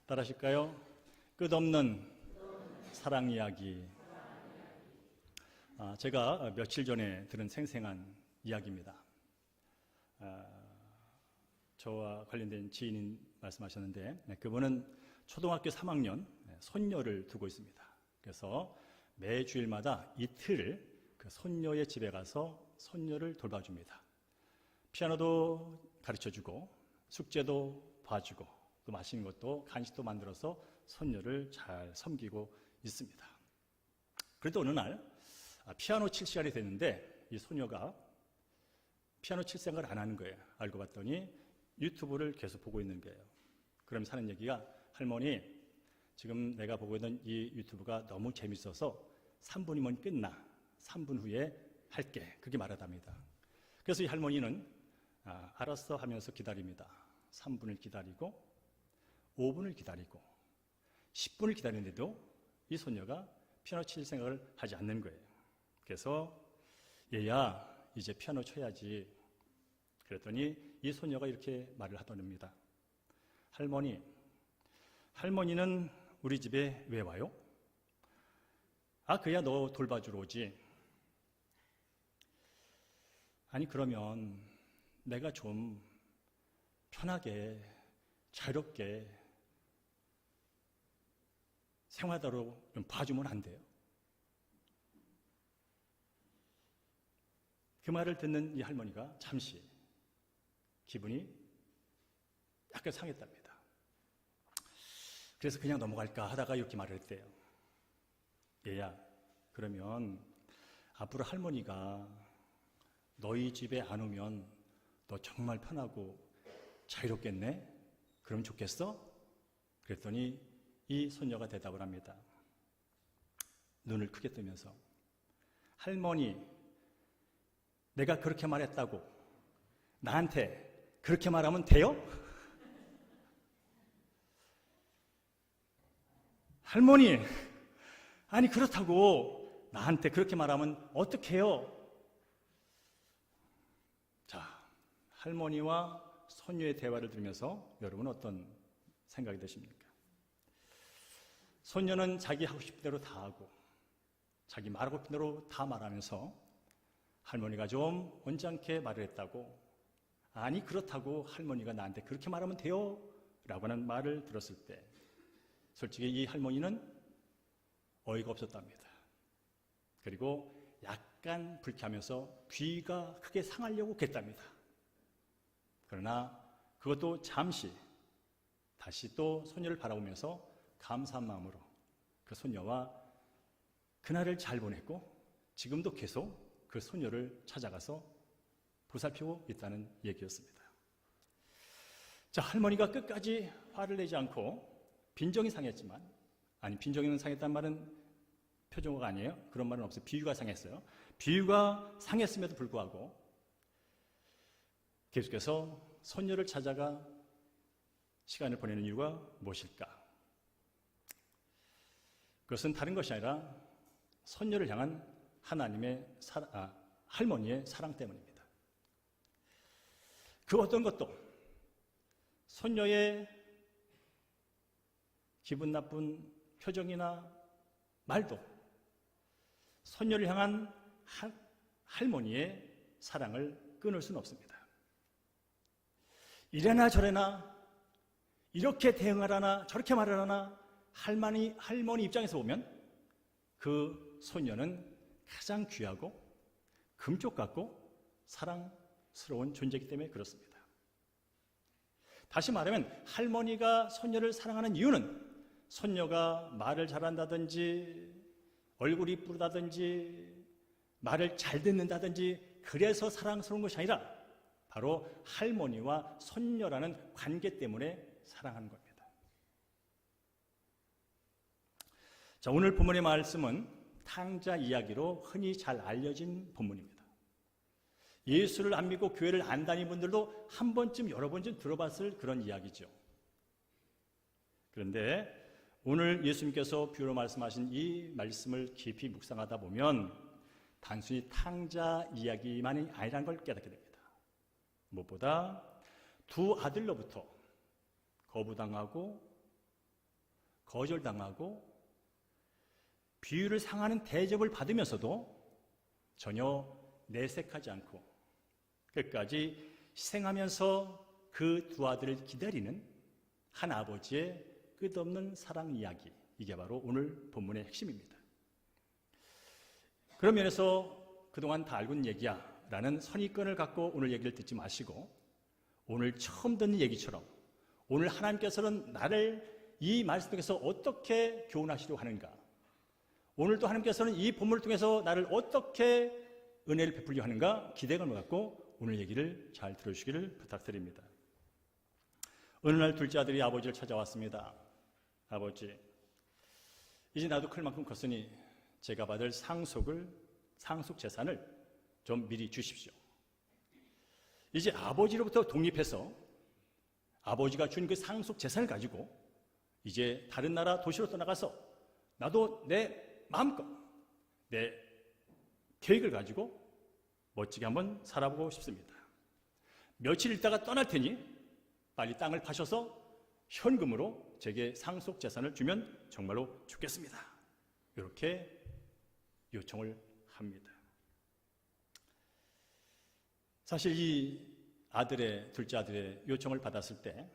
따라하실까요? 끝없는 사랑 이야기. 제가 며칠 전에 들은 생생한 이야기입니다. 저와 관련된 지인인 말씀하셨는데, 그분은 초등학교 3학년 손녀를 두고 있습니다. 그래서 매주일마다 이틀 그 손녀의 집에 가서 손녀를 돌봐줍니다. 피아노도 가르쳐주고 숙제도 봐주고 또 맛있는 것도 간식도 만들어서 손녀를 잘 섬기고 있습니다. 그런데 어느 날 피아노 칠 시간이 됐는데 이 소녀가 피아노 칠 생각을 안 하는 거예요. 알고 봤더니 유튜브를 계속 보고 있는 거예요. 그러면서 하는 얘기가, 할머니, 지금 내가 보고 있는 이 유튜브가 너무 재밌어서 3분이면 끝나. 3분 후에 할게. 그렇게 말하답니다. 그래서 이 할머니는 알았어 하면서 기다립니다. 3분을 기다리고 5분을 기다리고 10분을 기다리는데도 이 소녀가 피아노 칠 생각을 하지 않는 거예요. 그래서 얘야, 이제 피아노 쳐야지. 그랬더니 이 소녀가 이렇게 말을 하더랍니다. 할머니는 우리 집에 왜 와요? 그야 너 돌봐주러 오지. 아니, 그러면 내가 좀 편하게 자유롭게 생활하도록 좀 봐주면 안 돼요? 그 말을 듣는 이 할머니가 잠시 기분이 약간 상했답니다. 그래서 그냥 넘어갈까 하다가 이렇게 말을 했대요. 얘야, 그러면 앞으로 할머니가 너희 집에 안 오면 너 정말 편하고 자유롭겠네? 그럼 좋겠어? 그랬더니 이 손녀가 대답을 합니다. 눈을 크게 뜨면서, 할머니, 내가 그렇게 말했다고 나한테 그렇게 말하면 돼요? 할머니, 아니 그렇다고 나한테 그렇게 말하면 어떡해요? 자, 할머니와 손녀의 대화를 들으면서 여러분 어떤 생각이 드십니까? 손녀는 자기 하고 싶은 대로 다 하고 자기 말하고 싶은 대로 다 말하면서 할머니가 좀 언짢게 말을 했다고, 아니 그렇다고 할머니가 나한테 그렇게 말하면 돼요? 라고 하는 말을 들었을 때 솔직히 이 할머니는 어이가 없었답니다. 그리고 약간 불쾌하면서 귀가 크게 상하려고 했답니다. 그러나 그것도 잠시 다시 또 소녀를 바라보면서 감사한 마음으로 그 소녀와 그날을 잘 보냈고 지금도 계속 그 소녀를 찾아가서 보살피고 있다는 얘기였습니다. 자, 할머니가 끝까지 화를 내지 않고 빈정이 상했지만, 아니 빈정이 상했다는 말은 표준어가 아니에요. 그런 말은 없어요. 비유가 상했어요. 비유가 상했음에도 불구하고 계속해서 손녀를 찾아가 시간을 보내는 이유가 무엇일까? 그것은 다른 것이 아니라 손녀를 향한 하나님의 할머니의 사랑 때문입니다. 그 어떤 것도 손녀의 기분 나쁜 표정이나 말도 손녀를 향한 할머니의 사랑을 끊을 수는 없습니다. 이래나 저래나 이렇게 대응하라나 저렇게 말하라나 할머니 입장에서 보면 그 소녀는 가장 귀하고 금쪽 같고 사랑스러운 존재이기 때문에 그렇습니다. 다시 말하면 할머니가 손녀를 사랑하는 이유는 손녀가 말을 잘한다든지 얼굴이 이쁘다든지 말을 잘 듣는다든지 그래서 사랑스러운 것이 아니라 바로 할머니와 손녀라는 관계 때문에 사랑하는 겁니다. 자, 오늘 본문의 말씀은 탕자 이야기로 흔히 잘 알려진 본문입니다. 예수를 안 믿고 교회를 안 다니는 분들도 한 번쯤 여러 번쯤 들어봤을 그런 이야기죠. 그런데 오늘 예수님께서 비유로 말씀하신 이 말씀을 깊이 묵상하다 보면 단순히 탕자 이야기만이 아니라는 걸 깨닫게 됩니다. 무엇보다 두 아들로부터 거부당하고 거절당하고 비유를 상하는 대접을 받으면서도 전혀 내색하지 않고 끝까지 희생하면서 그 두 아들을 기다리는 한 아버지의 끝없는 사랑 이야기, 이게 바로 오늘 본문의 핵심입니다. 그런 면에서 그동안 다 알고 있는 얘기야 라는 선입견을 갖고 오늘 얘기를 듣지 마시고, 오늘 처음 듣는 얘기처럼 오늘 하나님께서는 나를 이 말씀 통해서 어떻게 교훈하시려고 하는가, 오늘도 하나님께서는 이 본문을 통해서 나를 어떻게 은혜를 베풀려 하는가 기대감을 갖고 오늘 얘기를 잘 들어주시기를 부탁드립니다. 어느 날 둘째 아들이 아버지를 찾아왔습니다. 아버지, 이제 나도 클 만큼 컸으니 제가 받을 상속 재산을 좀 미리 주십시오. 이제 아버지로부터 독립해서 아버지가 준 그 상속 재산을 가지고 이제 다른 나라 도시로 떠나가서 나도 내 마음껏 내 계획을 가지고 멋지게 한번 살아보고 싶습니다. 며칠 있다가 떠날 테니 빨리 땅을 파셔서 현금으로 제게 상속 재산을 주면 정말로 좋겠습니다. 이렇게 요청을 합니다. 사실 이 둘째 아들의 요청을 받았을 때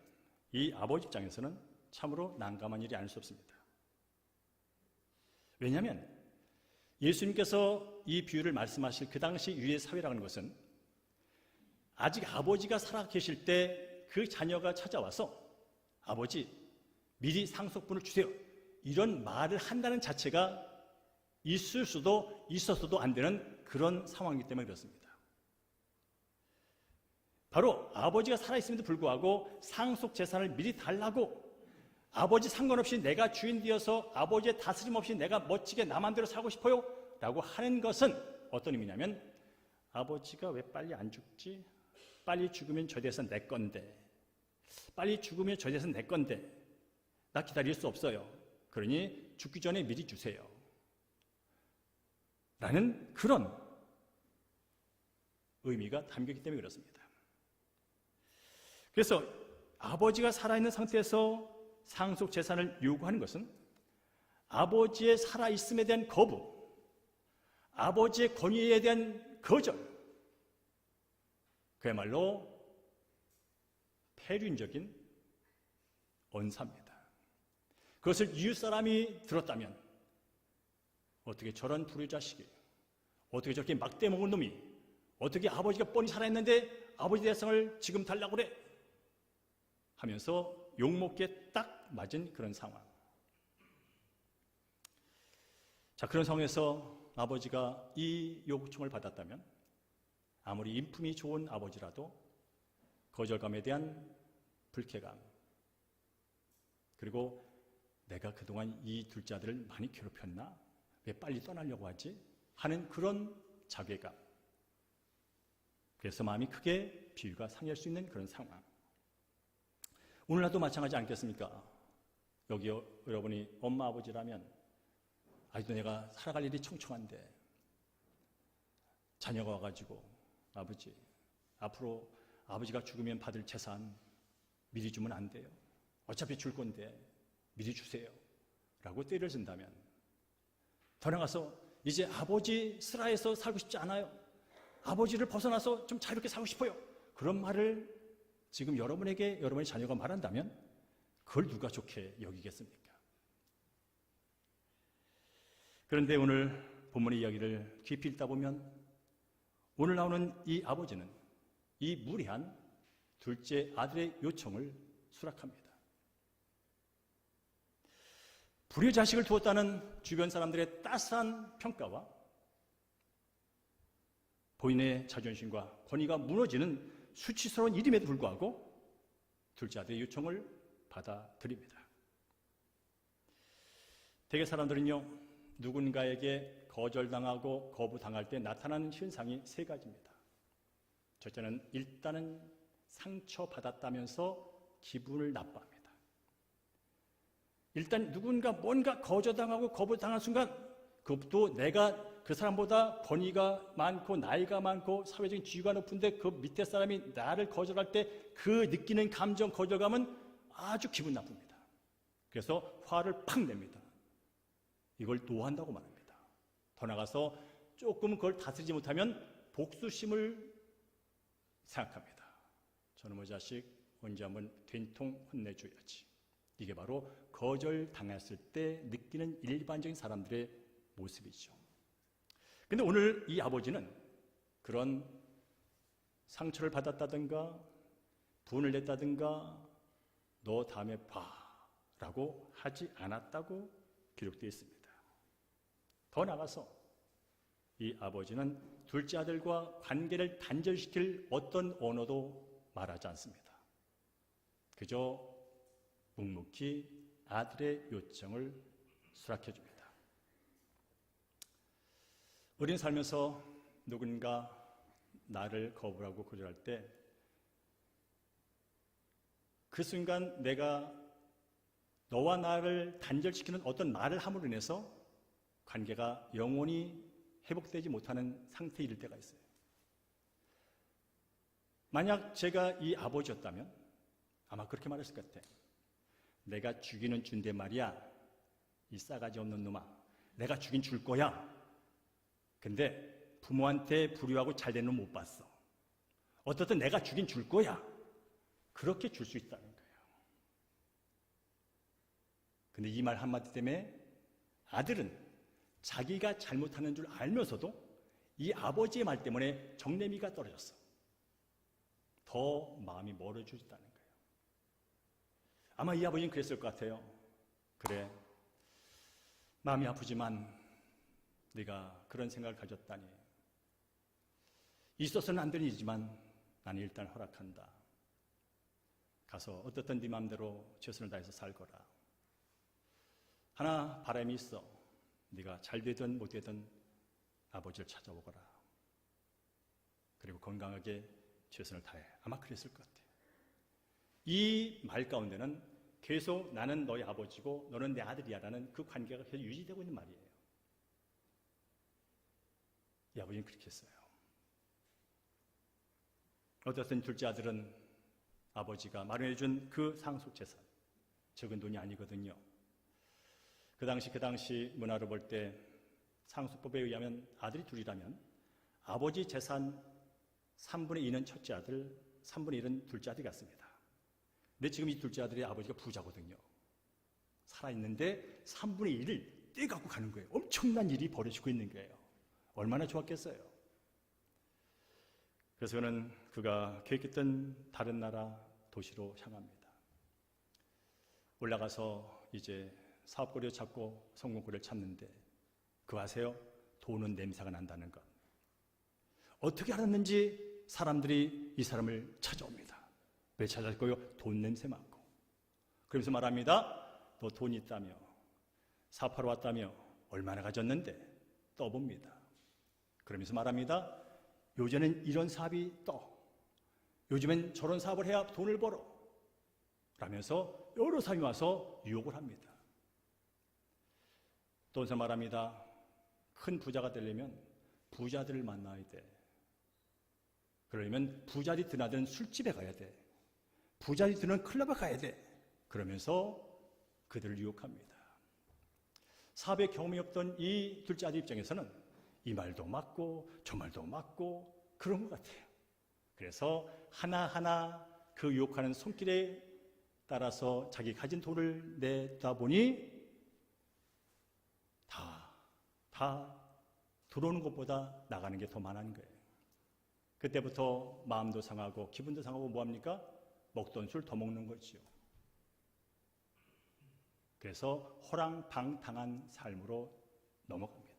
이 아버지 입장에서는 참으로 난감한 일이 아닐 수 없습니다. 왜냐하면 예수님께서 이 비유를 말씀하실 그 당시 유대 사회라는 것은 아직 아버지가 살아 계실 때 그 자녀가 찾아와서 아버지 미리 상속분을 주세요, 이런 말을 한다는 자체가 있을 수도 있었어도 안 되는 그런 상황이기 때문에 그렇습니다. 바로 아버지가 살아있음에도 불구하고 상속 재산을 미리 달라고, 아버지 상관없이 내가 주인 되어서 아버지의 다스림 없이 내가 멋지게 나 맘대로 살고 싶어요 라고 하는 것은 어떤 의미냐면, 아버지가 왜 빨리 안 죽지? 빨리 죽으면 저 재산 내 건데, 빨리 죽으면 저 재산 내 건데 나 기다릴 수 없어요, 그러니 죽기 전에 미리 주세요 라는 그런 의미가 담겨있기 때문에 그렇습니다. 그래서 아버지가 살아있는 상태에서 상속 재산을 요구하는 것은 아버지의 살아있음에 대한 거부, 아버지의 권위에 대한 거절, 그야말로 폐륜적인 언사입니다. 그것을 이웃 사람이 들었다면 어떻게 저런 불효자식이, 어떻게 저렇게 막대 먹은 놈이, 어떻게 아버지가 뻔히 살아있는데 아버지 대상을 지금 달라고 그래 하면서 욕먹기에 딱 맞은 그런 상황. 자, 그런 상황에서 아버지가 이 요청을 받았다면 아무리 인품이 좋은 아버지라도 거절감에 대한 불쾌감, 그리고 내가 그동안 이 둘째 아들을 많이 괴롭혔나? 왜 빨리 떠나려고 하지? 하는 그런 자괴감, 그래서 마음이 크게 비유가 상할 수 있는 그런 상황. 오늘날도 마찬가지 않겠습니까? 여기 여러분이 엄마 아버지라면 아직도 내가 살아갈 일이 청청한데 자녀가 와가지고 아버지, 앞으로 아버지가 죽으면 받을 재산 미리 주면 안 돼요, 어차피 줄 건데 미리 주세요 라고 떼를 쓴다면, 더 나가서 이제 아버지 슬하에서 살고 싶지 않아요, 아버지를 벗어나서 좀 자유롭게 살고 싶어요, 그런 말을 지금 여러분에게 여러분의 자녀가 말한다면 그걸 누가 좋게 여기겠습니까? 그런데 오늘 본문의 이야기를 깊이 읽다 보면 오늘 나오는 이 아버지는 이 무례한 둘째 아들의 요청을 수락합니다. 불의 자식을 두었다는 주변 사람들의 따스한 평가와 본인의 자존심과 권위가 무너지는 수치스러운 일임에도 불구하고 둘째 아들의 요청을 받아들입니다. 대개 사람들은요, 누군가에게 거절당하고 거부당할 때 나타나는 현상이 세 가지입니다. 첫째는 일단은 상처받았다면서 기분을 나빠합니다. 일단 누군가 뭔가 거절당하고 거부당한 순간 그것도 내가 그 사람보다 권위가 많고 나이가 많고 사회적인 지위가 높은데 그 밑에 사람이 나를 거절할 때 그 느끼는 감정, 거절감은 아주 기분 나쁩니다. 그래서 화를 팍 냅니다. 이걸 노한다고 말합니다. 더 나가서 조금 그걸 다스리지 못하면 복수심을 생각합니다. 저놈의 자식 언제 한번 된통 혼내줘야지. 이게 바로 거절당했을 때 느끼는 일반적인 사람들의 모습이죠. 근데 오늘 이 아버지는 그런 상처를 받았다든가 분을 냈다든가 너 다음에 봐라고 하지 않았다고 기록되어 있습니다. 더 나아가서 이 아버지는 둘째 아들과 관계를 단절시킬 어떤 언어도 말하지 않습니다. 그저 묵묵히 아들의 요청을 수락해 줍니다. 우리는 살면서 누군가 나를 거부하고 거절할 때 그 순간 내가 너와 나를 단절시키는 어떤 말을 함으로 인해서 관계가 영원히 회복되지 못하는 상태에 이를 때가 있어요. 만약 제가 이 아버지였다면 아마 그렇게 말했을 것 같아. 내가 주기는 준대 말이야. 이 싸가지 없는 놈아. 내가 주긴 줄 거야. 근데 부모한테 불효하고 잘 되는 놈 못 봤어. 어떻든 내가 주긴 줄 거야. 그렇게 줄 수 있다는 거예요. 근데 이 말 한마디 때문에 아들은 자기가 잘못하는 줄 알면서도 이 아버지의 말 때문에 정내미가 떨어졌어. 더 마음이 멀어지다는 거예요. 아마 이 아버지는 그랬을 것 같아요. 그래, 마음이 아프지만 네가 그런 생각을 가졌다니 있어서는 안 되는 일이지만 나는 일단 허락한다. 가서 어떻든 네 마음대로 최선을 다해서 살거라. 하나 바람이 있어. 네가 잘 되든 못 되든 아버지를 찾아오거라. 그리고 건강하게 최선을 다해. 아마 그랬을 것 같아요. 이 말 가운데는 계속 나는 너의 아버지고 너는 내 아들이야라는 그 관계가 계속 유지되고 있는 말이에요. 이 아버지는 그렇게 했어요. 어쨌든 둘째 아들은 아버지가 마련해준 그 상속재산, 적은 돈이 아니거든요. 그 당시 문화로 볼 때 상속법에 의하면 아들이 둘이라면 아버지 재산 3분의 2는 첫째 아들, 3분의 1은 둘째 아들이 같습니다. 근데 지금 이 둘째 아들의 아버지가 부자거든요. 살아있는데 3분의 1을 떼갖고 가는 거예요. 엄청난 일이 벌어지고 있는 거예요. 얼마나 좋았겠어요. 그래서 저는 그가 계획했던 다른 나라 도시로 향합니다. 올라가서 이제 사업거리를 찾고 성공거리를 찾는데 그거 아세요? 돈은 냄새가 난다는 것. 어떻게 알았는지 사람들이 이 사람을 찾아옵니다. 왜 찾아올까요? 돈 냄새 맡고. 그러면서 말합니다. 너 돈 있다며, 사업하러 왔다며, 얼마나 가졌는데? 떠봅니다. 그러면서 말합니다. 요즘은 이런 사업이 떠. 요즘엔 저런 사업을 해야 돈을 벌어. 라면서 여러 사람이 와서 유혹을 합니다. 또 어서 말합니다. 큰 부자가 되려면 부자들을 만나야 돼. 그러려면 부자들이 드나드는 술집에 가야 돼. 부자들이 드는 클럽에 가야 돼. 그러면서 그들을 유혹합니다. 사업에 경험이 없던 이 둘째 아들 입장에서는 이 말도 맞고 저 말도 맞고 그런 것 같아요. 그래서 하나하나 그 유혹하는 손길에 따라서 자기 가진 돈을 내다 보니 다 들어오는 것보다 나가는 게 더 많은 거예요. 그때부터 마음도 상하고 기분도 상하고 뭐합니까? 먹던 술 더 먹는 거지요. 그래서 호랑방탕한 삶으로 넘어갑니다.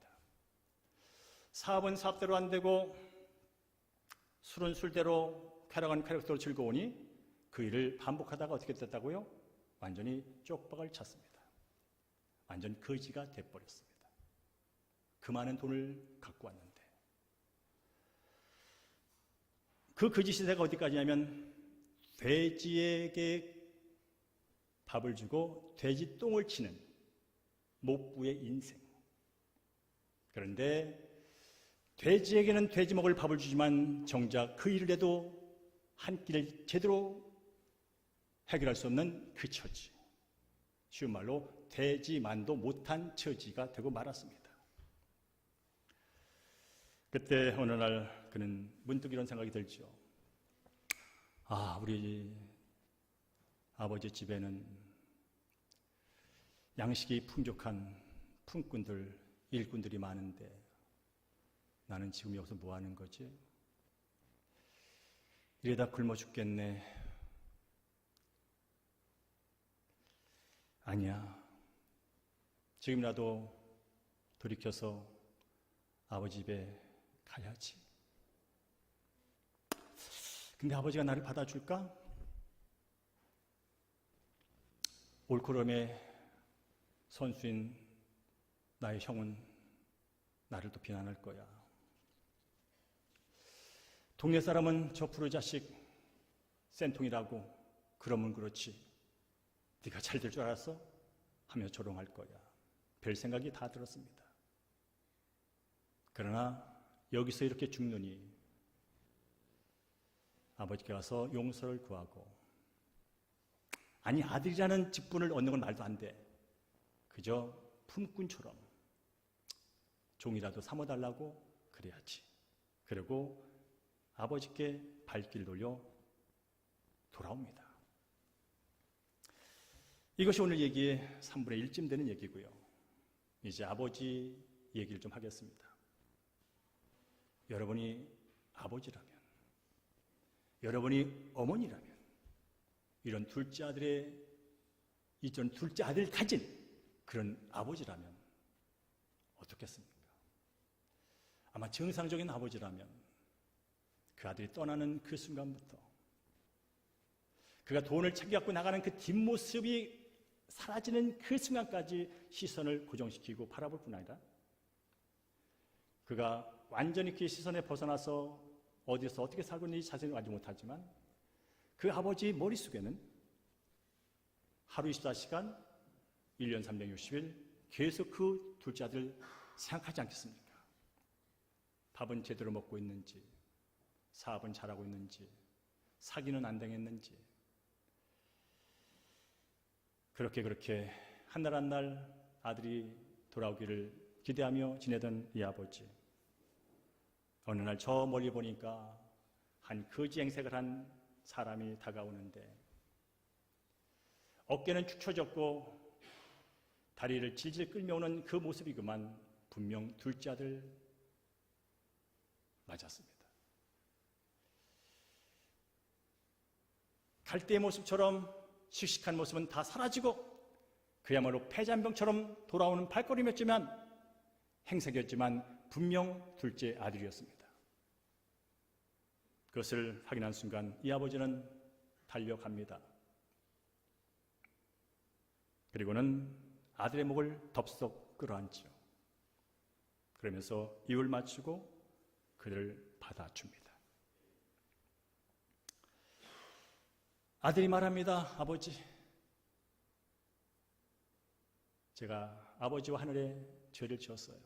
사업은 사업대로 안 되고 술은 술대로 쾌락은 쾌락대로 즐거우니 그 일을 반복하다가 어떻게 됐다고요? 완전히 쪽박을 찼습니다. 완전 거지가 돼버렸습니다. 그 많은 돈을 갖고 왔는데 그 거지 시대가 어디까지냐면 돼지에게 밥을 주고 돼지 똥을 치는 목부의 인생. 그런데 돼지에게는 돼지 먹을 밥을 주지만 정작 그 일을 해도 한 끼를 제대로 해결할 수 없는 그 처지. 쉬운 말로 되지만도 못한 처지가 되고 말았습니다. 그때 어느 날 그는 문득 이런 생각이 들죠. 우리 아버지 집에는 양식이 풍족한 품꾼들, 일꾼들이 많은데 나는 지금 여기서 뭐 하는 거지? 이러다 굶어 죽겠네. 아니야. 지금이라도 돌이켜서 아버지 집에 가야지. 근데 아버지가 나를 받아줄까? 올코름의 선수인 나의 형은 나를 또 비난할 거야. 동네 사람은 저 푸르 자식 센통이라고 그러면 그렇지. 네가 잘 될 줄 알았어? 하며 조롱할 거야. 별 생각이 다 들었습니다. 그러나 여기서 이렇게 죽느니 아버지께 가서 용서를 구하고, 아니 아들이라는 직분을 얻는 건 말도 안 돼. 그저 품꾼처럼 종이라도 삼아달라고 그래야지. 그리고 아버지께 발길 돌려 돌아옵니다. 이것이 오늘 얘기의 3분의 1쯤 되는 얘기고요. 이제 아버지 얘기를 좀 하겠습니다. 여러분이 아버지라면, 여러분이 어머니라면, 이런 둘째 아들을 가진 그런 아버지라면 어떻겠습니까? 아마 정상적인 아버지라면 그 아들이 떠나는 그 순간부터, 그가 돈을 챙겨갖고 나가는 그 뒷모습이 사라지는 그 순간까지 시선을 고정시키고 바라볼 뿐 아니라, 그가 완전히 그 시선에 벗어나서 어디서 어떻게 살고 있는지 자세히 알지 못하지만 그 아버지 머릿속에는 하루 24시간 1년 360일 계속 그 둘째 아들 생각하지 않겠습니까? 밥은 제대로 먹고 있는지, 사업은 잘하고 있는지, 사기는 안 당했는지, 그렇게 한 날 한 날 아들이 돌아오기를 기대하며 지내던 이 아버지, 어느 날 저 멀리 보니까 한 거지 행색을 한 사람이 다가오는데 어깨는 축 처졌고 다리를 질질 끌며 오는 그 모습이구만 분명 둘째 아들 맞았습니다. 갈대의 모습처럼 씩씩한 모습은 다 사라지고 그야말로 폐잔병처럼 돌아오는 발걸음이었지만, 행색이었지만 분명 둘째 아들이었습니다. 그것을 확인한 순간 이 아버지는 달려갑니다. 그리고는 아들의 목을 덥석 끌어안죠. 그러면서 입을 맞추고 그를 받아줍니다. 아들이 말합니다. 아버지, 제가 아버지와 하늘에 죄를 지었어요.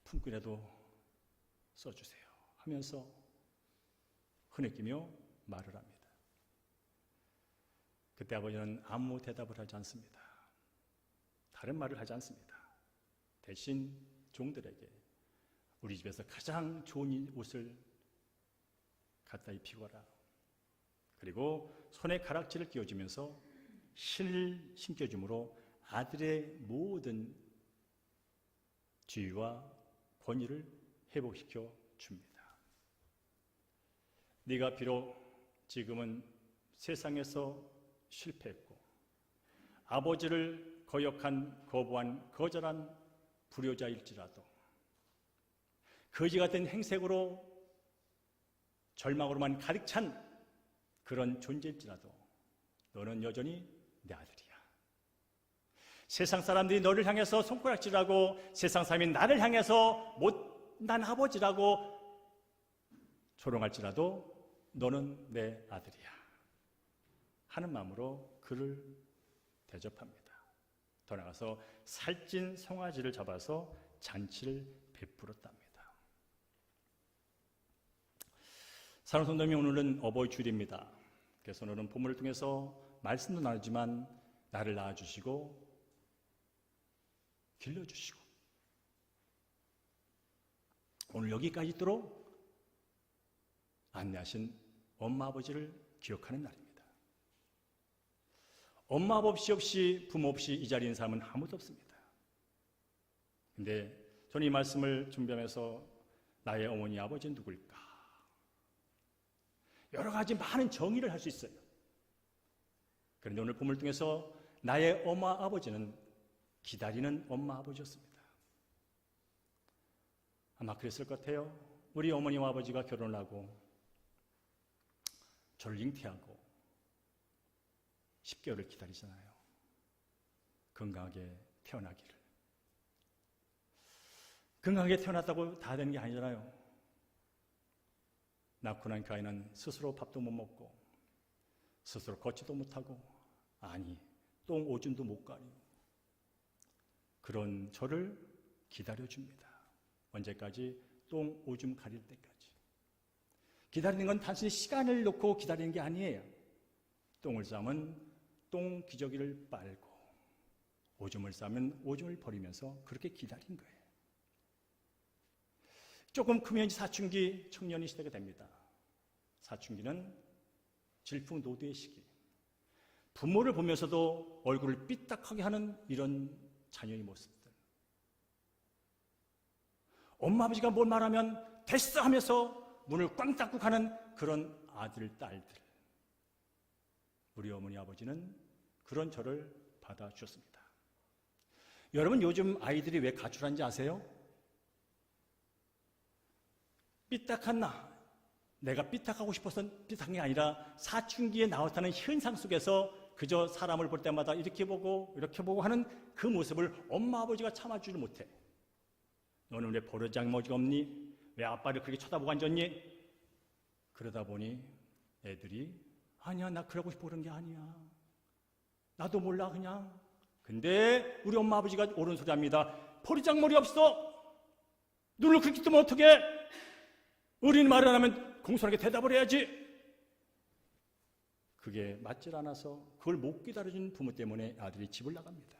품꾼이라도 써주세요 하면서 흐느끼며 말을 합니다. 그때 아버지는 아무 대답을 하지 않습니다. 다른 말을 하지 않습니다. 대신 종들에게 우리 집에서 가장 좋은 옷을 갖다 입히거라. 그리고 손에 가락지를 끼워주면서 신을 신겨줌으로 아들의 모든 지위와 권위를 회복시켜 줍니다. 네가 비록 지금은 세상에서 실패했고 아버지를 거부한 거절한 불효자일지라도, 거지 같은 행색으로 절망으로만 가득 찬 그런 존재일지라도 너는 여전히 내 아들이야. 세상 사람들이 너를 향해서 손가락질하고 세상 사람이 나를 향해서 못난 아버지라고 조롱할지라도 너는 내 아들이야 하는 마음으로 그를 대접합니다. 더 나아가서 살찐 송아지를 잡아서 잔치를 베풀었답니다. 사랑하는 성도님, 오늘은 어버이 주일입니다. 그래서 오늘은 본문을 통해서 말씀도 나누지만 나를 낳아주시고 길러주시고 오늘 여기까지 있도록 안내하신 엄마 아버지를 기억하는 날입니다. 엄마 아버지 없이 부모 없이 이 자리에 있는 사람은 아무도 없습니다. 근데 저는 이 말씀을 준비하면서 나의 어머니 아버지는 누굴까? 여러 가지 많은 정의를 할 수 있어요. 그런데 오늘 본문을 통해서 나의 엄마 아버지는 기다리는 엄마 아버지였습니다. 아마 그랬을 것 같아요. 우리 어머니와 아버지가 결혼을 하고 저를 잉태하고 10개월을 기다리잖아요. 건강하게 태어나기를. 건강하게 태어났다고 다 되는 게 아니잖아요. 낳고 난 그 아이는 스스로 밥도 못 먹고 스스로 걷지도 못하고 아니 똥 오줌도 못 가리고 그런 저를 기다려줍니다. 언제까지? 똥 오줌 가릴 때까지. 기다리는 건 단순히 시간을 놓고 기다리는 게 아니에요. 똥을 싸면 똥 기저귀를 빨고 오줌을 싸면 오줌을 버리면서 그렇게 기다린 거예요. 조금 크면 사춘기 청년이 시대가 됩니다. 사춘기는 질풍노도의 시기. 부모를 보면서도 얼굴을 삐딱하게 하는 이런 자녀의 모습들. 엄마 아버지가 뭘 말하면 됐어 하면서 문을 꽝 닫고 가는 그런 아들, 딸들. 우리 어머니 아버지는 그런 저를 받아주셨습니다. 여러분 요즘 아이들이 왜 가출한지 아세요? 삐딱한 내가 삐딱하고 싶어서 삐딱한 게 아니라 사춘기에 나타나는 현상 속에서 그저 사람을 볼 때마다 이렇게 보고 하는 그 모습을 엄마 아버지가 참아주지 못해. 너는 왜 버르장머리가 없니? 왜 아빠를 그렇게 쳐다보고 앉았니? 그러다 보니 애들이 아니야 나 그러고 싶어 그런 게 아니야. 나도 몰라 그냥. 근데 우리 엄마 아버지가 옳은 소리 합니다. 버르장머리 없어. 눈을 그렇게 뜨면 어떡해? 어린 말을 하면 공손하게 대답을 해야지. 그게 맞질 않아서 그걸 못 기다려준 부모 때문에 아들이 집을 나갑니다.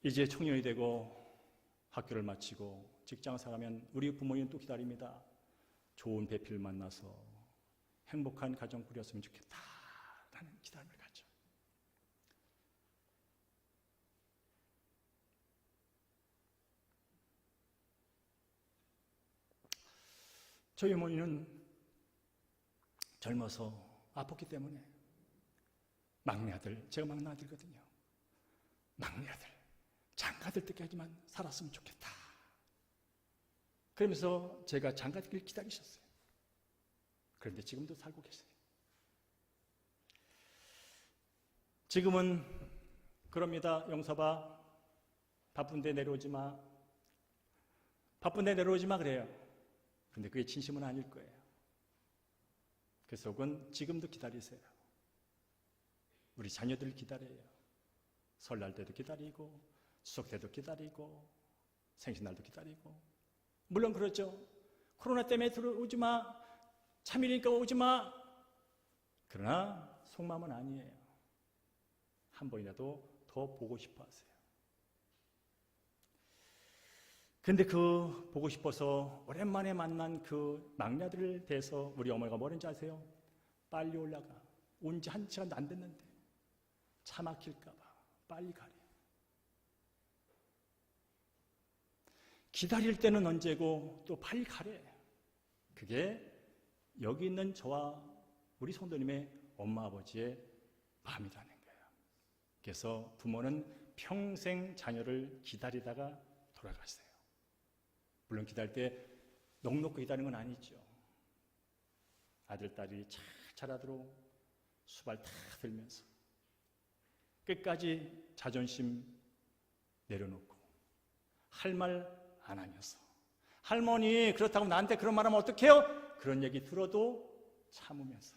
이제 청년이 되고 학교를 마치고 직장을 나가면 우리 부모님은 또 기다립니다. 좋은 배필을 만나서 행복한 가정 꾸렸으면 좋겠다라는 기다림을 갖죠. 저희 어머니는 젊어서 아팠기 때문에 막내 아들, 제가 막내 아들이거든요. 막내 아들, 장가들 때까지만 살았으면 좋겠다. 그러면서 제가 장가들길 기다리셨어요. 그런데 지금도 살고 계세요. 지금은 그럽니다. 영서봐, 바쁜데 내려오지 마. 바쁜데 내려오지 마 그래요. 근데 그게 진심은 아닐 거예요. 그 속은 지금도 기다리세요. 우리 자녀들 기다려요. 설날 때도 기다리고 추석 때도 기다리고 생신날도 기다리고. 물론 그렇죠. 코로나 때문에 들어오지 마. 참일이니까 오지 마. 그러나 속마음은 아니에요. 한 번이라도 더 보고 싶어 하세요. 근데 그 보고 싶어서 오랜만에 만난 그 막내 아들을 대해서 우리 어머니가 뭐랬는지 아세요? 빨리 올라가. 온 지 한 시간도 안 됐는데 차 막힐까 봐 빨리 가래. 기다릴 때는 언제고 또 빨리 가래. 그게 여기 있는 저와 우리 성도님의 엄마 아버지의 마음이라는 거예요. 그래서 부모는 평생 자녀를 기다리다가 돌아가세요. 물론 기다릴 때 넉넉히 기다리는 건 아니죠. 아들, 딸이 잘 자라도록 수발 다 들면서 끝까지 자존심 내려놓고 할 말 안 하면서 할머니 그렇다고 나한테 그런 말 하면 어떡해요? 그런 얘기 들어도 참으면서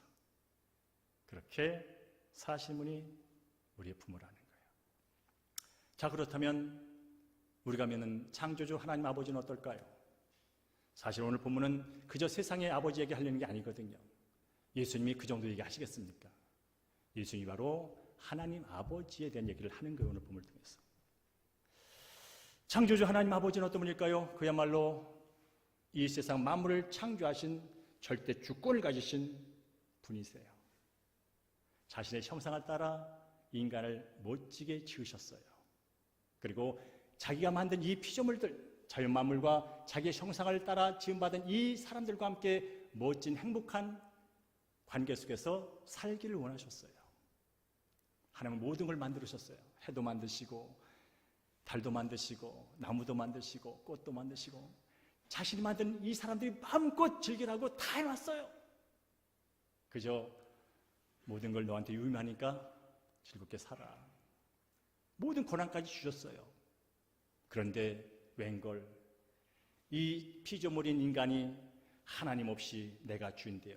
그렇게 사신 분이 우리의 부모라는 거예요. 자, 그렇다면 우리가 믿는 창조주 하나님 아버지는 어떨까요? 사실 오늘 본문은 그저 세상의 아버지에게 하려는 게 아니거든요. 예수님이 그 정도 얘기 하시겠습니까? 예수님이 바로 하나님 아버지에 대한 얘기를 하는 거예요. 오늘 본문을 통해서. 창조주 하나님 아버지는 어떤 분일까요? 그야말로 이 세상 만물을 창조하신 절대 주권을 가지신 분이세요. 자신의 형상을 따라 인간을 멋지게 지으셨어요. 그리고 자기가 만든 이 피조물들, 자연 만물과 자기의 형상을 따라 지음받은 이 사람들과 함께 멋진 행복한 관계 속에서 살기를 원하셨어요. 하나님은 모든 걸 만들으셨어요. 해도 만드시고 달도 만드시고 나무도 만드시고 꽃도 만드시고 자신이 만든 이 사람들이 마음껏 즐기라고 다 해놨어요. 그저 모든 걸 너한테 유임하니까 즐겁게 살아. 모든 권한까지 주셨어요. 그런데 웬걸 이 피조물인 인간이 하나님 없이 내가 주인되어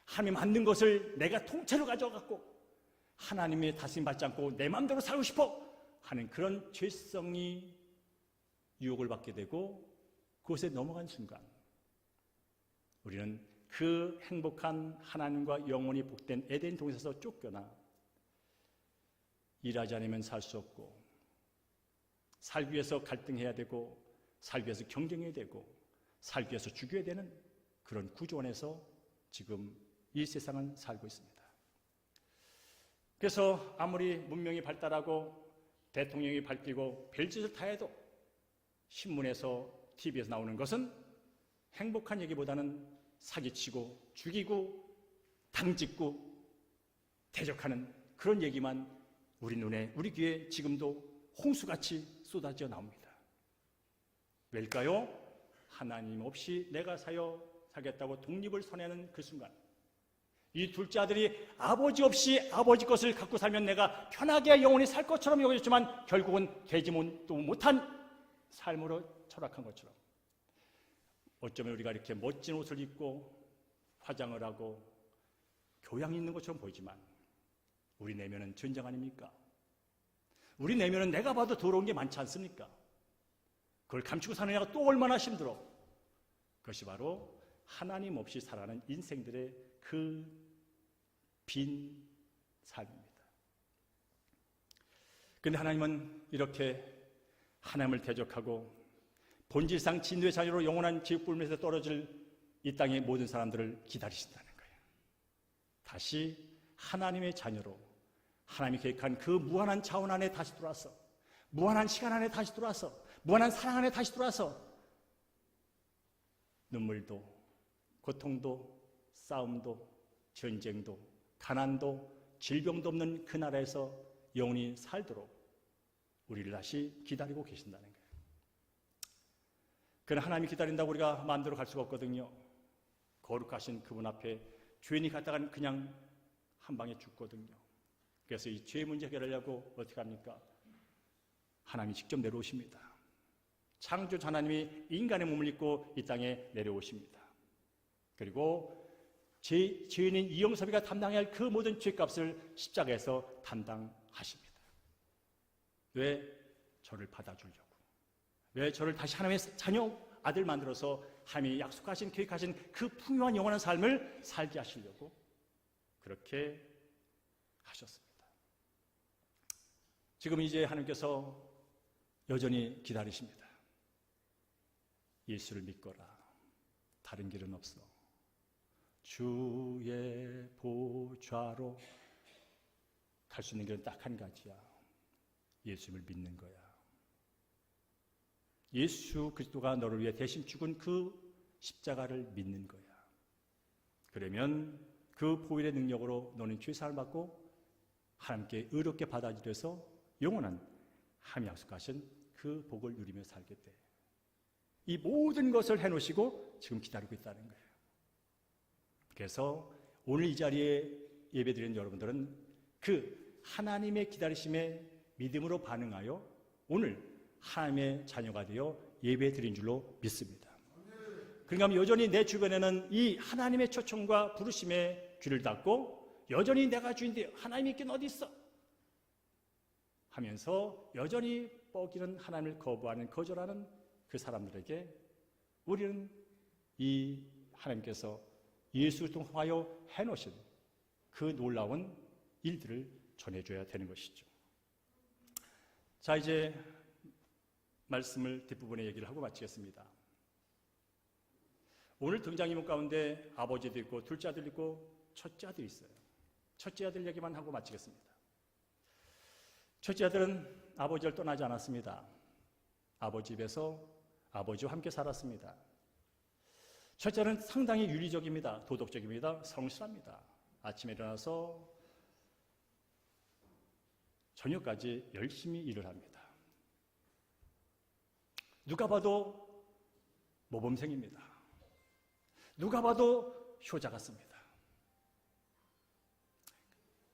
하나님 만든 것을 내가 통째로 가져갖고 하나님의 다스림 받지 않고 내 마음대로 살고 싶어 하는 그런 죄성이 유혹을 받게 되고 그곳에 넘어간 순간 우리는 그 행복한 하나님과 영원히 복된 에덴 동산에서 쫓겨나 일하지 않으면 살 수 없고 살기 위해서 갈등해야 되고 살기 위해서 경쟁해야 되고 살기 위해서 죽여야 되는 그런 구조 안에서 지금 이 세상은 살고 있습니다. 그래서 아무리 문명이 발달하고 대통령이 바뀌고 별짓을 다 해도 신문에서 TV에서 나오는 것은 행복한 얘기보다는 사기치고 죽이고 당짓고 대적하는 그런 얘기만 우리 눈에 우리 귀에 지금도 홍수같이 쏟아져 나옵니다. 왜일까요? 하나님 없이 내가 살겠다고 독립을 선언하는 그 순간 이 둘째 아들이 아버지 없이 아버지 것을 갖고 살면 내가 편하게 영원히 살 것처럼 여겨졌지만 결국은 되지 못한 삶으로 철학한 것처럼 어쩌면 우리가 이렇게 멋진 옷을 입고 화장을 하고 교양이 있는 것처럼 보이지만 우리 내면은 전쟁 아닙니까? 우리 내면은 내가 봐도 더러운 게 많지 않습니까? 그걸 감추고 사는 애가 또 얼마나 힘들어. 그것이 바로 하나님 없이 살아가는 인생들의 그 빈 삶입니다. 그런데 하나님은 이렇게 하나님을 대적하고 본질상 진노의 자녀로 영원한 지옥불문에서 떨어질 이 땅의 모든 사람들을 기다리신다는 거예요. 다시 하나님의 자녀로 하나님이 계획한 그 무한한 자원 안에 다시 들어와서 무한한 시간 안에 다시 들어와서 무한한 사랑 안에 다시 들어와서 눈물도 고통도 싸움도 전쟁도 가난도 질병도 없는 그 나라에서 영원히 살도록 우리를 다시 기다리고 계신다는 거예요. 그러나 하나님이 기다린다고 우리가 마음대로 갈 수가 없거든요. 거룩하신 그분 앞에 죄인이 갔다가는 그냥 한 방에 죽거든요. 그래서 이 죄 문제 해결하려고 어떻게 합니까? 하나님이 직접 내려오십니다. 창조주 하나님이 인간의 몸을 입고 이 땅에 내려오십니다. 그리고 죄인인 이영섭이가 담당해야 할 그 모든 죄값을 십자가에서 담당하십니다. 왜? 저를 받아주려고. 왜? 저를 다시 하나님의 자녀 아들 만들어서 하나님이 약속하신 계획하신 그 풍요한 영원한 삶을 살게 하시려고 그렇게 하셨습니다. 지금 이제 하나님께서 여전히 기다리십니다. 예수를 믿거라. 다른 길은 없어. 주의 보좌로 갈 수 있는 길은 딱 한 가지야. 예수님을 믿는 거야. 예수 그리스도가 너를 위해 대신 죽은 그 십자가를 믿는 거야. 그러면 그 보혈의 능력으로 너는 죄사함을 받고 하나님께 의롭게 받아들여서 영원한 하나님이 약속하신 그 복을 누리며 살게 돼. 이 모든 것을 해놓으시고 지금 기다리고 있다는 거예요. 그래서 오늘 이 자리에 예배드리는 여러분들은 그 하나님의 기다리심에 믿음으로 반응하여 오늘 하나님의 자녀가 되어 예배드린 줄로 믿습니다. 그러니까 여전히 내 주변에는 이 하나님의 초청과 부르심에 귀를 닫고 여전히 내가 주인데 하나님이 있긴 어디 있어? 하면서 여전히 뻐기는 하나님을 거부하는 거절하는 그 사람들에게 우리는 이 하나님께서 예수를 통하여 해놓으신 그 놀라운 일들을 전해줘야 되는 것이죠. 자, 이제 말씀을 뒷부분에 얘기를 하고 마치겠습니다. 오늘 등장인물 가운데 아버지도 있고 둘째 아들도 있고 첫째 아들이 있어요. 첫째 아들 얘기만 하고 마치겠습니다. 첫째 아들은 아버지를 떠나지 않았습니다. 아버지 집에서 아버지와 함께 살았습니다. 첫째는 상당히 윤리적입니다. 도덕적입니다. 성실합니다. 아침에 일어나서 저녁까지 열심히 일을 합니다. 누가 봐도 모범생입니다. 누가 봐도 효자 같습니다.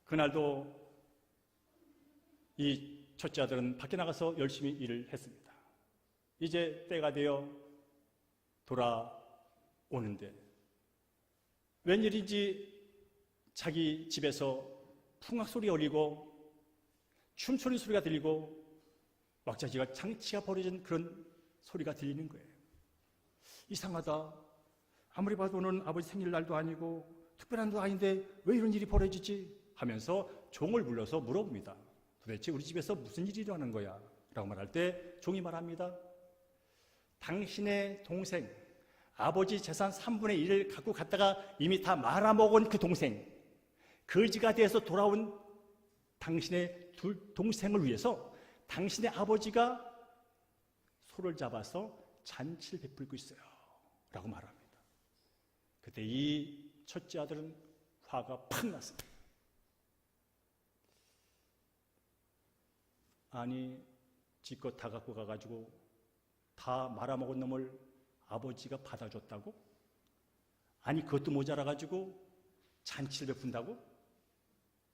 그날도 이 첫째 아들은 밖에 나가서 열심히 일을 했습니다. 이제 때가 되어 돌아오는데 웬일인지 자기 집에서 풍악소리 울리고 춤추는 소리가 들리고 왁자지가 장치가 벌어진 그런 소리가 들리는 거예요. 이상하다. 아무리 봐도 오늘 아버지 생일날도 아니고 특별한 날도 아닌데 왜 이런 일이 벌어지지? 하면서 종을 불러서 물어봅니다. 도대체 우리 집에서 무슨 일이 일어나는 거야? 라고 말할 때 종이 말합니다. 당신의 동생, 아버지 재산 3분의 1을 갖고 갔다가 이미 다 말아먹은 그 동생, 거지가 돼서 돌아온 당신의 둘 동생을 위해서 당신의 아버지가 소를 잡아서 잔치를 베풀고 있어요. 라고 말합니다. 그때 이 첫째 아들은 화가 팍 났습니다. 아니, 지껏 다 갖고 가가지고 다 말아먹은 놈을 아버지가 받아줬다고? 아니, 그것도 모자라가지고 잔치를 베푼다고?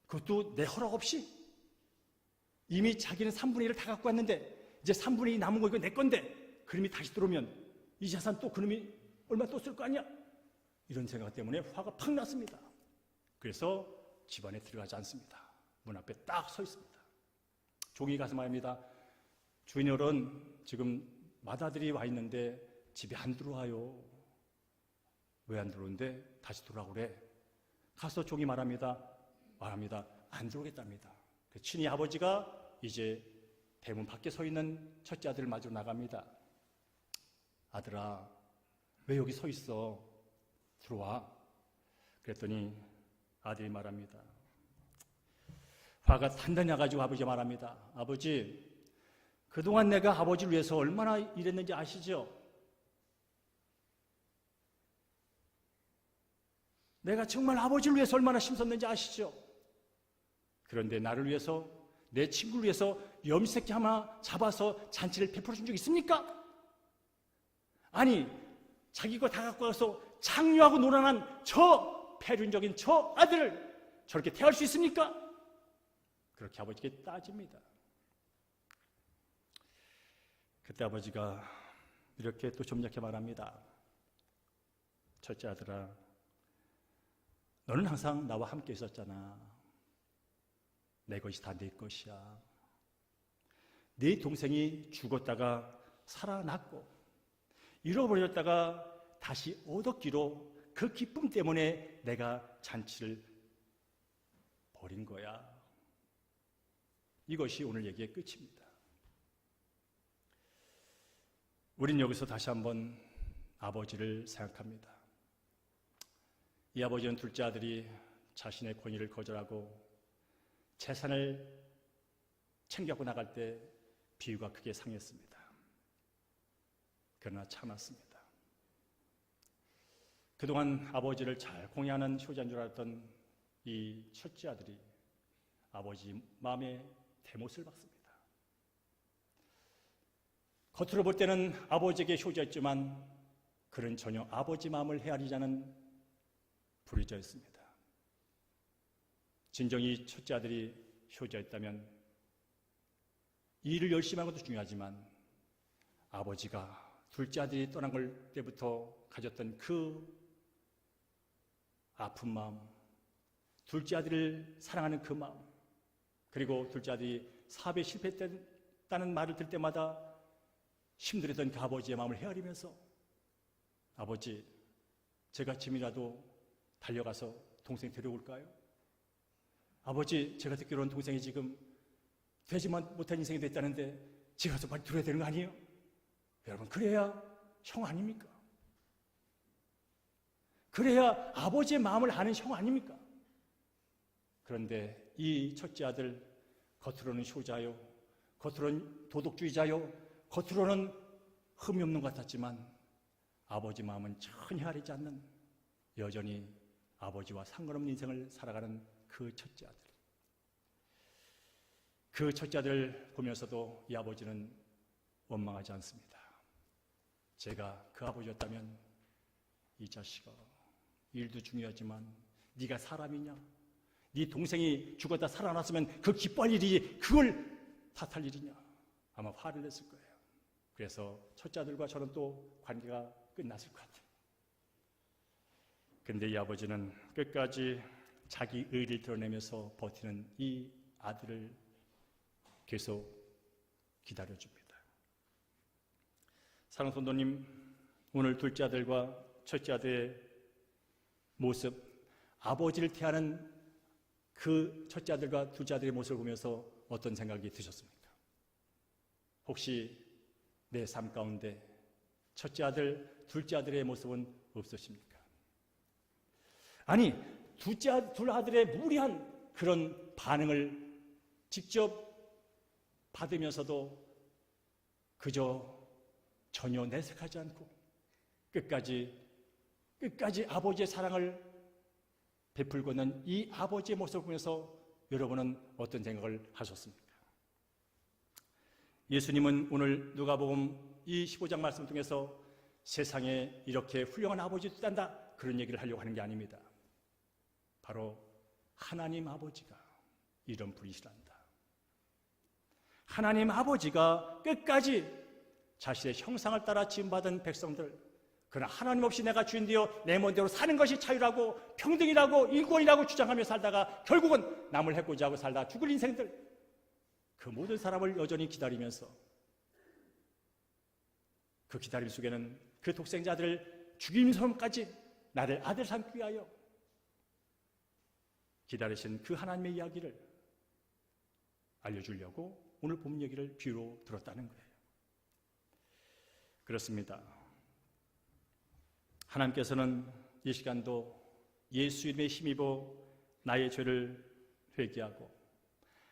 그것도 내 허락 없이? 이미 자기는 3분의 1을 다 갖고 왔는데 이제 3분의 2 남은 거 이거 내 건데 그놈이 다시 들어오면 이 재산 또 그놈이 얼마 또 쓸 거 아니야? 이런 생각 때문에 화가 팍 났습니다. 그래서 집안에 들어가지 않습니다. 문 앞에 딱 서 있습니다. 종이 가서 말합니다. 주인어른, 지금 맏아들이 와 있는데 집에 안 들어와요. 왜 안 들어오는데 다시 들어오라고 그래. 가서 종이 말합니다. 안 들어오겠답니다. 친히 아버지가 이제 대문 밖에 서 있는 첫째 아들을 맞으러 나갑니다. 아들아, 왜 여기 서 있어? 들어와. 그랬더니 아들이 말합니다. 화가 단단히 나가지고 아버지가 말합니다. 아버지, 그동안 내가 아버지를 위해서 얼마나 일했는지 아시죠? 내가 정말 아버지를 위해서 얼마나 힘썼는지 아시죠? 그런데 나를 위해서, 내 친구를 위해서 염색기 하나 잡아서 잔치를 베풀어 준 적 있습니까? 아니, 자기 거 다 갖고 가서 창녀하고 놀아난 저 폐륜적인 저 아들을 저렇게 태할 수 있습니까? 그렇게 아버지께 따집니다. 그때 아버지가 이렇게 또 점잖게 말합니다. 첫째 아들아, 너는 항상 나와 함께 있었잖아. 내 것이 다 네 것이야. 네 동생이 죽었다가 살아났고 잃어버렸다가 다시 얻었기로 그 기쁨 때문에 내가 잔치를 벌인 거야. 이것이 오늘 얘기의 끝입니다. 우린 여기서 다시 한번 아버지를 생각합니다. 이 아버지는 둘째 아들이 자신의 권위를 거절하고 재산을 챙겨갖고 나갈 때 비유가 크게 상했습니다. 그러나 참았습니다. 그동안 아버지를 잘 공양하는 효자인 줄 알았던 이 첫째 아들이 아버지 마음에 대못을 박습니다. 겉으로 볼 때는 아버지에게 효자였지만 그는 전혀 아버지 마음을 헤아리지 않은 불효자였습니다. 진정이 첫째 아들이 효자였다면 일을 열심히 하는 것도 중요하지만 아버지가 둘째 아들이 떠난 걸 때부터 가졌던 그 아픈 마음, 둘째 아들을 사랑하는 그 마음, 그리고 둘째 아들이 사업에 실패했다는 말을 들을 때마다 힘들었던 그 아버지의 마음을 헤아리면서 아버지, 제가 지금이라도 달려가서 동생 데려올까요? 아버지, 제가 듣기로는 동생이 지금 되지만 못한 인생이 됐다는데 제가 가서 빨리 들어야 되는 거 아니에요? 여러분, 그래야 형 아닙니까? 그래야 아버지의 마음을 아는 형 아닙니까? 그런데 이 첫째 아들, 겉으로는 효자요, 겉으로는 도덕주의자요, 겉으로는 흠이 없는 것 같았지만 아버지 마음은 전혀 아리지 않는, 여전히 아버지와 상관없는 인생을 살아가는 그 첫째 아들. 그 첫째 아들 보면서도 이 아버지는 원망하지 않습니다. 제가 그 아버지였다면, 이 자식아, 일도 중요하지만 네가 사람이냐? 네 동생이 죽었다 살아났으면 그 기뻐할 일이지 그걸 탓할 일이냐? 아마 화를 냈을 거예요. 그래서 첫째 아들과 저는 또 관계가 끝났을 것 같아요. 그런데 이 아버지는 끝까지 자기 의리를 드러내면서 버티는 이 아들을 계속 기다려줍니다. 사랑하는 성도님, 오늘 둘째 아들과 첫째 아들의 모습, 아버지를 태하는 그 첫째 아들과 둘째 아들의 모습을 보면서 어떤 생각이 드셨습니까? 혹시 내 삶 가운데 첫째 아들, 둘째 아들의 모습은 없으십니까? 아니, 둘 아들의 무리한 그런 반응을 직접 받으면서도 그저 전혀 내색하지 않고 끝까지 아버지의 사랑을 베풀고 있는 이 아버지의 모습을 보면서 여러분은 어떤 생각을 하셨습니까? 예수님은 오늘 누가복음 이 15장 말씀 통해서 세상에 이렇게 훌륭한 아버지도 있단다, 그런 얘기를 하려고 하는 게 아닙니다. 바로 하나님 아버지가 이런 분이시란다. 하나님 아버지가 끝까지 자신의 형상을 따라 지음받은 백성들, 그러나 하나님 없이 내가 주인 되어 내 멋대로 사는 것이 자유라고 평등이라고 인권이라고 주장하며 살다가 결국은 남을 해코지 하고 살다 죽을 인생들, 그 모든 사람을 여전히 기다리면서 그 기다림 속에는 그 독생자들을 죽이는 섬까지 나를 아들 삼기 위하여 기다리신 그 하나님의 이야기를 알려주려고 오늘 본 얘기를 귀로 들었다는 거예요. 그렇습니다. 하나님께서는 이 시간도 예수 이름에 힘입어 나의 죄를 회개하고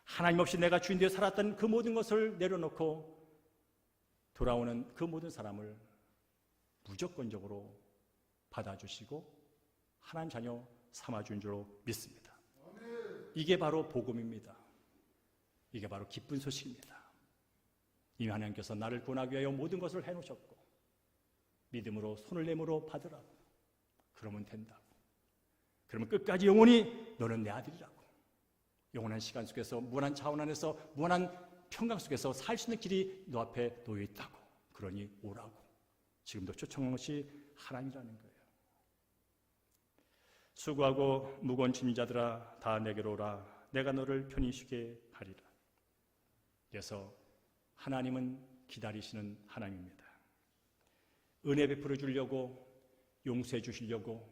하나님 없이 내가 주인 되어 살았던 그 모든 것을 내려놓고 돌아오는 그 모든 사람을 무조건적으로 받아주시고 하나님 자녀 삼아준 줄로 믿습니다. 이게 바로 복음입니다. 이게 바로 기쁜 소식입니다. 이미 하나님께서 나를 구원하기 위하여 모든 것을 해놓으셨고 믿음으로 손을 내밀어 받으라고, 그러면 된다고, 그러면 끝까지 영원히 너는 내 아들이라고, 영원한 시간 속에서 무한한 자원 안에서 무한한 평강 속에서 살 수 있는 길이 너 앞에 놓여 있다고, 그러니 오라고 지금도 초청한 것이 하나님이라는 거예요. 수고하고 무거운 짐진 자들아 다 내게로 오라, 내가 너를 편히 쉬게 하리라. 그래서 하나님은 기다리시는 하나님입니다. 은혜 베풀어 주려고, 용서해 주시려고,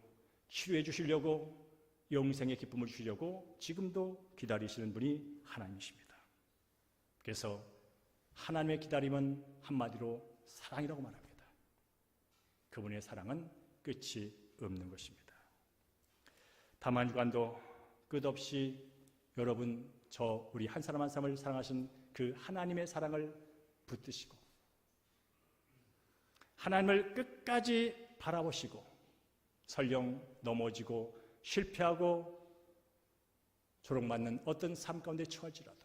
치료해 주시려고, 영생의 기쁨을 주시려고 지금도 기다리시는 분이 하나님이십니다. 그래서 하나님의 기다림은 한마디로 사랑이라고 말합니다. 그분의 사랑은 끝이 없는 것입니다. 다만 주간도 끝없이 여러분, 우리 한 사람 한 사람을 사랑하신 그 하나님의 사랑을 붙드시고 하나님을 끝까지 바라보시고 설령 넘어지고 실패하고 조롱받는 어떤 삶 가운데 처할지라도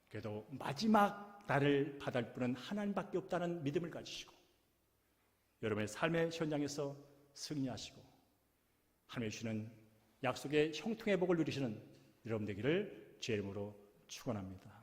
그래도 마지막 나를 받을 분은 하나님밖에 없다는 믿음을 가지시고 여러분의 삶의 현장에서 승리하시고 하나님의 주시는 약속의 형통의 복을 누리시는 여러분 되기를 주의 이름으로 축원합니다.